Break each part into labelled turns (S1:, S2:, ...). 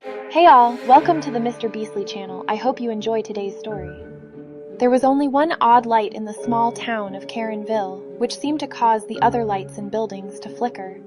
S1: Hey all, welcome to the Mr. Beastly channel. I hope you enjoy today's story. There was only one odd light in the small town of Karenville, which seemed to cause the other lights and buildings to flicker.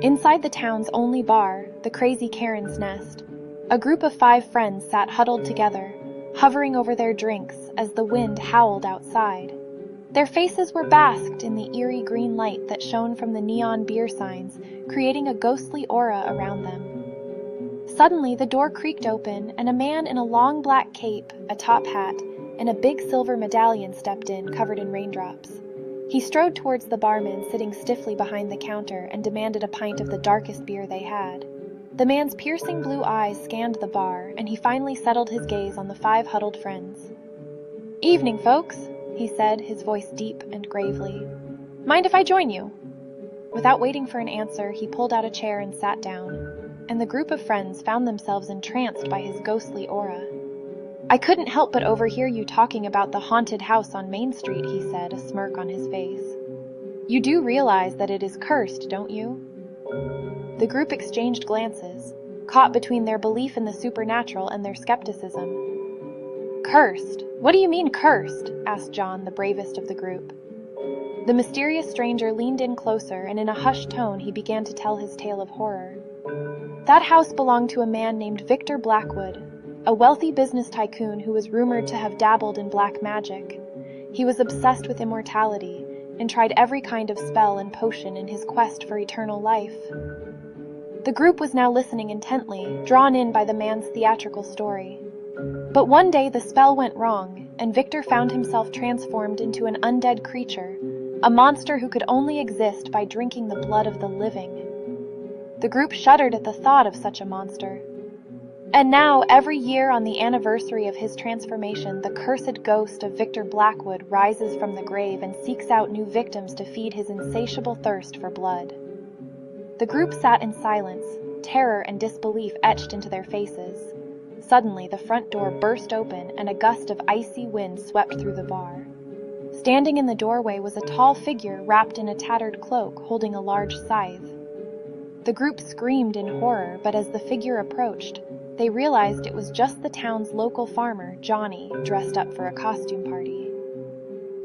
S1: Inside the town's only bar, the Crazy Karen's Nest, a group of 5 friends sat huddled together, hovering over their drinks as the wind howled outside. Their faces were basked in the eerie green light that shone from the neon beer signs, creating a ghostly aura around them. Suddenly, the door creaked open, and a man in a long black cape, a top hat, and a big silver medallion stepped in, covered in raindrops. He strode towards the barman sitting stiffly behind the counter and demanded a pint of the darkest beer they had. The man's piercing blue eyes scanned the bar, and he finally settled his gaze on the 5 huddled friends. "Evening, folks," he said, his voice deep and gravely. "Mind if I join you?" Without waiting for an answer, he pulled out a chair and sat down, and the group of friends found themselves entranced by his ghostly aura. "I couldn't help but overhear you talking about the haunted house on Main Street," he said, a smirk on his face. "You do realize that it is cursed, don't you?" The group exchanged glances, caught between their belief in the supernatural and their skepticism. "Cursed? What do you mean cursed?" asked John, the bravest of the group. The mysterious stranger leaned in closer, and in a hushed tone he began to tell his tale of horror. That house belonged to a man named Victor Blackwood, a wealthy business tycoon who was rumored to have dabbled in black magic. He was obsessed with immortality and tried every kind of spell and potion in his quest for eternal life. The group was now listening intently, drawn in by the man's theatrical story. But one day the spell went wrong, and Victor found himself transformed into an undead creature, a monster who could only exist by drinking the blood of the living. The group shuddered at the thought of such a monster. And now, every year on the anniversary of his transformation, the cursed ghost of Victor Blackwood rises from the grave and seeks out new victims to feed his insatiable thirst for blood. The group sat in silence, terror and disbelief etched into their faces. Suddenly, the front door burst open and a gust of icy wind swept through the bar. Standing in the doorway was a tall figure wrapped in a tattered cloak, holding a large scythe. The group screamed in horror, but as the figure approached, they realized it was just the town's local farmer, Johnny, dressed up for a costume party.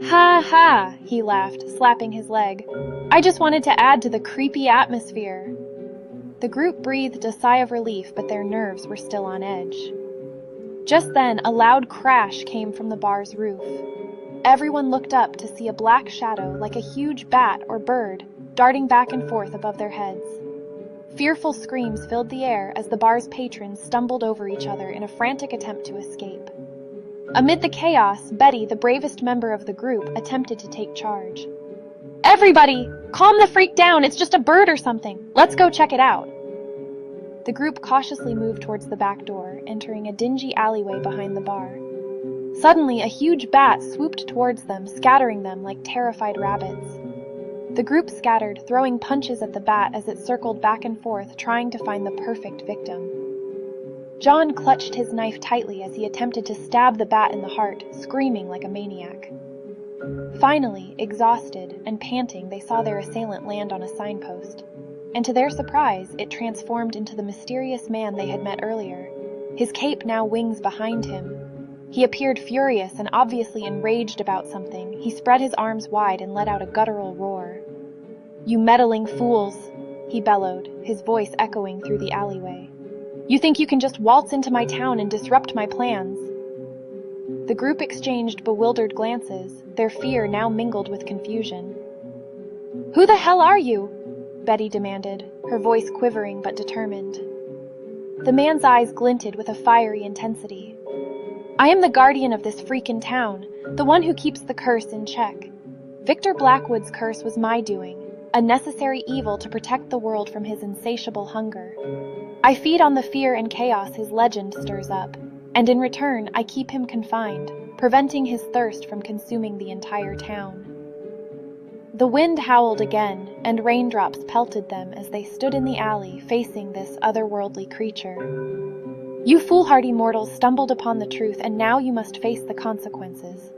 S1: "Ha ha!" he laughed, slapping his leg. "I just wanted to add to the creepy atmosphere." The group breathed a sigh of relief, but their nerves were still on edge. Just then, a loud crash came from the bar's roof. Everyone looked up to see a black shadow, like a huge bat or bird, darting back and forth above their heads. Fearful screams filled the air as the bar's patrons stumbled over each other in a frantic attempt to escape. Amid the chaos, Betty, the bravest member of the group, attempted to take charge. "Everybody, calm the freak down, it's just a bird or something. Let's go check it out." The group cautiously moved towards the back door, entering a dingy alleyway behind the bar. Suddenly, a huge bat swooped towards them, scattering them like terrified rabbits. The group scattered, throwing punches at the bat as it circled back and forth, trying to find the perfect victim. John clutched his knife tightly as he attempted to stab the bat in the heart, screaming like a maniac. Finally, exhausted and panting, they saw their assailant land on a signpost. And to their surprise, it transformed into the mysterious man they had met earlier, his cape now wings behind him. He appeared furious and obviously enraged about something. He spread his arms wide and let out a guttural roar. "You meddling fools!" he bellowed, his voice echoing through the alleyway. "You think you can just waltz into my town and disrupt my plans?" The group exchanged bewildered glances, their fear now mingled with confusion. "Who the hell are you?" Betty demanded, her voice quivering but determined. The man's eyes glinted with a fiery intensity. "I am the guardian of this freakin' town, the one who keeps the curse in check. Victor Blackwood's curse was my doing, a necessary evil to protect the world from his insatiable hunger. I feed on the fear and chaos his legend stirs up, and in return I keep him confined, preventing his thirst from consuming the entire town." The wind howled again, and raindrops pelted them as they stood in the alley facing this otherworldly creature. "You foolhardy mortals stumbled upon the truth, and now you must face the consequences."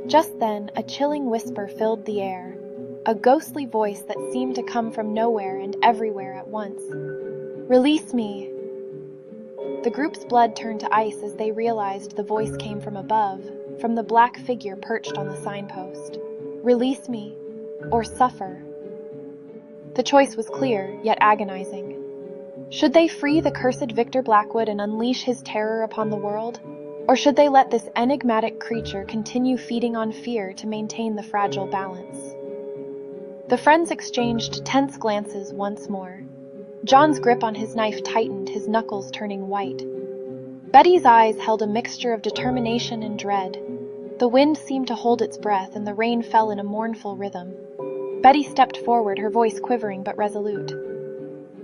S1: Just then, a chilling whisper filled the air, a ghostly voice that seemed to come from nowhere and everywhere at once. "Release me! The group's blood turned to ice as they realized the voice came from above, from the black figure perched on the signpost. Release me, or suffer. The choice was clear, yet agonizing. Should they free the cursed Victor Blackwood and unleash his terror upon the world? Or should they let this enigmatic creature continue feeding on fear to maintain the fragile balance? The friends exchanged tense glances once more. John's grip on his knife tightened, his knuckles turning white. Betty's eyes held a mixture of determination and dread. The wind seemed to hold its breath, and the rain fell in a mournful rhythm. Betty stepped forward, her voice quivering but resolute.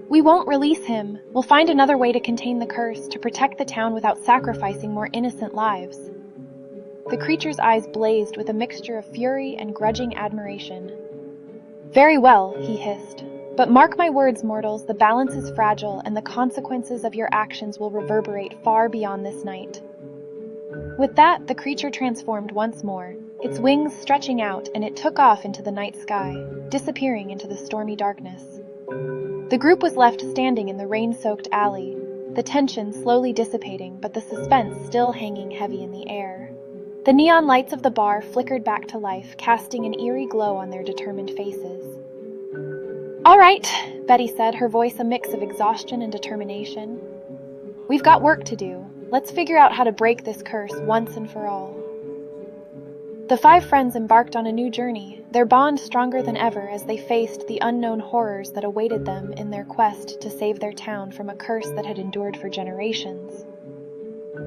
S1: We won't release him. We'll find another way to contain the curse, to protect the town without sacrificing more innocent lives. The creature's eyes blazed with a mixture of fury and grudging admiration. Very well, he hissed. But mark my words, mortals, the balance is fragile, and the consequences of your actions will reverberate far beyond this night. With that, the creature transformed once more, its wings stretching out, and it took off into the night sky, disappearing into the stormy darkness. The group was left standing in the rain-soaked alley, the tension slowly dissipating, but the suspense still hanging heavy in the air. The neon lights of the bar flickered back to life, casting an eerie glow on their determined faces. All right, Betty said, her voice a mix of exhaustion and determination. We've got work to do. Let's figure out how to break this curse once and for all. The five friends embarked on a new journey, their bond stronger than ever as they faced the unknown horrors that awaited them in their quest to save their town from a curse that had endured for generations.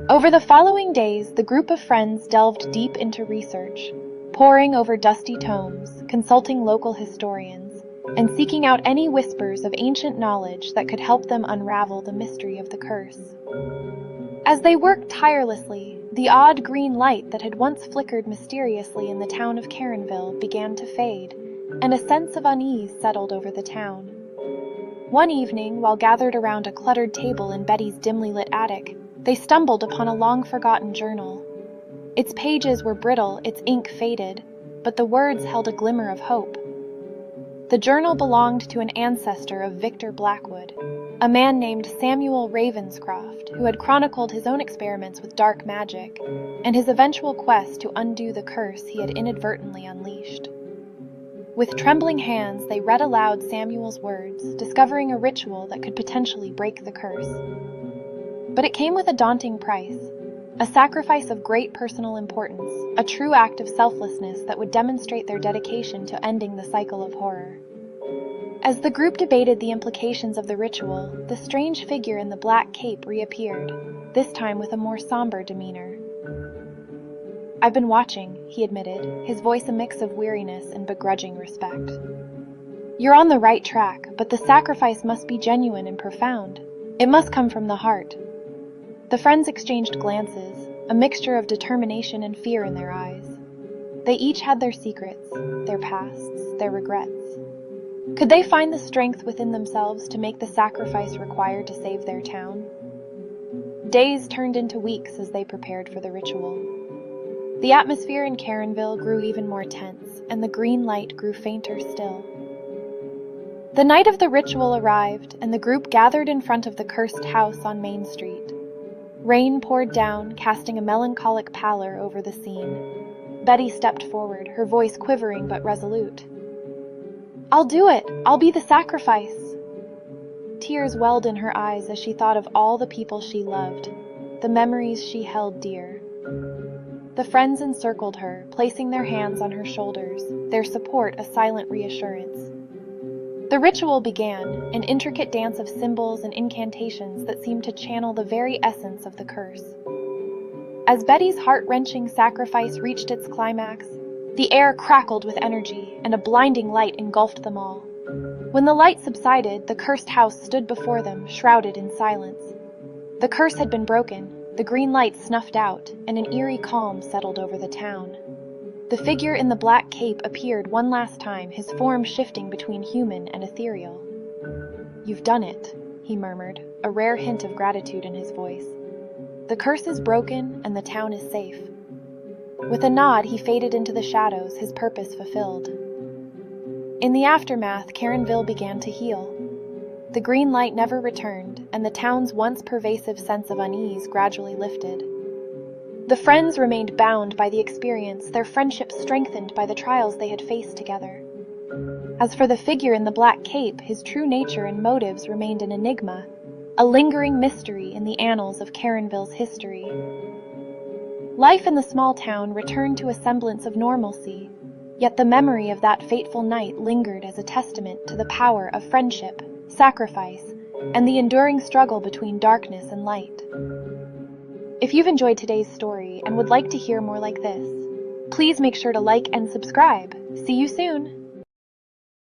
S1: Over the following days, the group of friends delved deep into research, poring over dusty tomes, consulting local historians, and seeking out any whispers of ancient knowledge that could help them unravel the mystery of the curse. As they worked tirelessly, the odd green light that had once flickered mysteriously in the town of Karenville began to fade, and a sense of unease settled over the town. One evening, while gathered around a cluttered table in Betty's dimly lit attic, they stumbled upon a long-forgotten journal. Its pages were brittle, its ink faded, but the words held a glimmer of hope. The journal belonged to an ancestor of Victor Blackwood, a man named Samuel Ravenscroft, who had chronicled his own experiments with dark magic, and his eventual quest to undo the curse he had inadvertently unleashed. With trembling hands, they read aloud Samuel's words, discovering a ritual that could potentially break the curse. But it came with a daunting price, a sacrifice of great personal importance, a true act of selflessness that would demonstrate their dedication to ending the cycle of horror. As the group debated the implications of the ritual, the strange figure in the black cape reappeared, this time with a more somber demeanor. I've been watching, he admitted, his voice a mix of weariness and begrudging respect. You're on the right track, but the sacrifice must be genuine and profound. It must come from the heart. The friends exchanged glances, a mixture of determination and fear in their eyes. They each had their secrets, their pasts, their regrets. Could they find the strength within themselves to make the sacrifice required to save their town? Days turned into weeks as they prepared for the ritual. The atmosphere in Karenville grew even more tense, and the green light grew fainter still. The night of the ritual arrived, and the group gathered in front of the cursed house on Main Street. Rain poured down, casting a melancholic pallor over the scene. Betty stepped forward, her voice quivering but resolute. I'll do it! I'll be the sacrifice! Tears welled in her eyes as she thought of all the people she loved, the memories she held dear. The friends encircled her, placing their hands on her shoulders, their support a silent reassurance. The ritual began, an intricate dance of symbols and incantations that seemed to channel the very essence of the curse. As Betty's heart-wrenching sacrifice reached its climax, the air crackled with energy, and a blinding light engulfed them all. When the light subsided, the cursed house stood before them, shrouded in silence. The curse had been broken, the green light snuffed out, and an eerie calm settled over the town. The figure in the black cape appeared one last time, his form shifting between human and ethereal. You've done it, he murmured, a rare hint of gratitude in his voice. The curse is broken, and the town is safe. With a nod, he faded into the shadows, his purpose fulfilled. In the aftermath, Karenville began to heal. The green light never returned, and the town's once pervasive sense of unease gradually lifted. The friends remained bound by the experience, their friendship strengthened by the trials they had faced together. As for the figure in the black cape, his true nature and motives remained an enigma, a lingering mystery in the annals of Karenville's history. Life in the small town returned to a semblance of normalcy, yet the memory of that fateful night lingered as a testament to the power of friendship, sacrifice, and the enduring struggle between darkness and light. If you've enjoyed today's story and would like to hear more like this, please make sure to like and subscribe. See you soon!